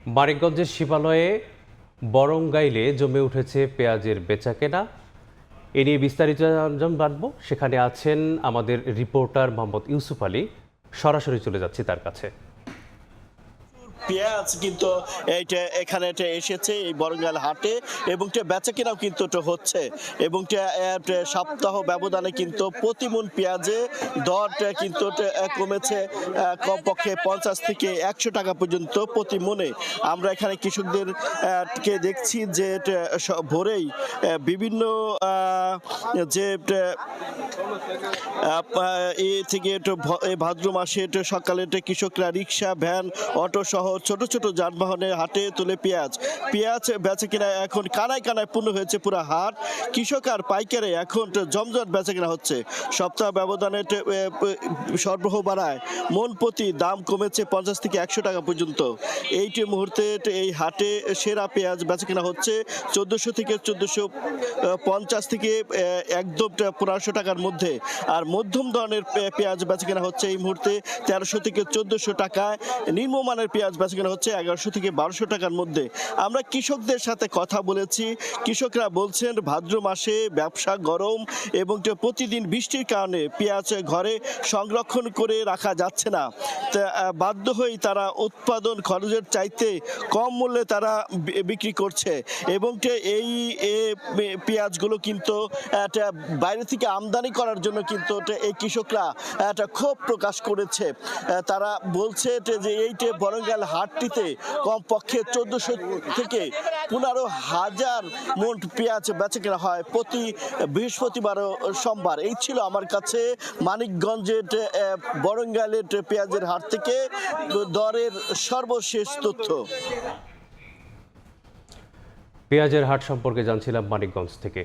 মানিকগঞ্জের শিবালয়ে বরঙ্গাইলে জমে উঠেছে পেঁয়াজের বেচাকেনা। এ নিয়ে বিস্তারিত জানবো। সেখানে আছেন আমাদের রিপোর্টার মোহাম্মদ ইউসুফ আলী। সরাসরি চলে যাচ্ছি তার কাছে। পেঁয়াজ কিন্তু এখানে এসেছে এই বরঙ্গাইল হাটে এবং বেচা কেনাও কিন্তু হচ্ছে এবং সপ্তাহ ব্যবধানে কিন্তু প্রতি মণ পেঁয়াজে দরটা কিন্তু কমেছে কমপক্ষে 50 থেকে 100 টাকা পর্যন্ত প্রতি মণে। আমরা এখানে কৃষকদের কে দেখছি যে ভোরেই বিভিন্ন যে থেকে ভাদ্র মাসে সকালে কৃষকরা রিক্সা ভ্যান অটো সহ ছোট ছোট যানবাহনে হাটে তুলে পেঁয়াজ বেচা কিনা এখন কানায় কানায় পূর্ণ হয়েছে পুরো হাট। কৃষক আর পাইকারে এখন জমজট বেচা কিনা হচ্ছে। সপ্তাহ ব্যবধানে সরবরাহ বাড়ায় মন প্রতি দাম কমেছে 50 থেকে 100 টাকা পর্যন্ত। এইটি মুহূর্তে এই হাটে সেরা পেঁয়াজ বেচা কিনা হচ্ছে 1400 থেকে 1450 থেকে একদম 1500 টাকার মধ্যে। আর মধ্যম ধরনের পেঁয়াজ বেচা কিনা হচ্ছে এই মুহূর্তে 1300 থেকে 1400 টাকায়। নিম্নমানের পেঁয়াজ বেচা কিনা হচ্ছে 1100 থেকে 1200 টাকার মধ্যে। আমরা কৃষকদের সাথে কথা বলেছি। কৃষকরা বলছেন ভাদ্র মাসে ব্যবসা গরম এবং প্রতিদিন বৃষ্টির কারণে পেঁয়াজ ঘরে সংরক্ষণ করে রাখা যাচ্ছে না। বাধ্য হয়ে তারা উৎপাদন খরচের চাইতে কম মূল্যে তারা বিক্রি করছে এবং এই পেঁয়াজগুলো কিন্তু বাইরে থেকে আমদানি করার জন্য কিন্তু এই কৃষকরা একটা ক্ষোভ প্রকাশ করেছে। তারা বলছে যে এইটা বরঙ্গাইল হাটটিতে কমপক্ষে 1400 থেকে 15,000 মণ পেঁয়াজ বেচা কেনা হয় প্রতি বৃহস্পতিবার ও সোমবার। এই ছিল আমার কাছে মানিকগঞ্জের বরঙ্গাইলের পেঁয়াজের হাট থেকে দরের সর্বশেষ তথ্য। পেঁয়াজের হাট সম্পর্কে জানছিলাম মানিকগঞ্জ থেকে।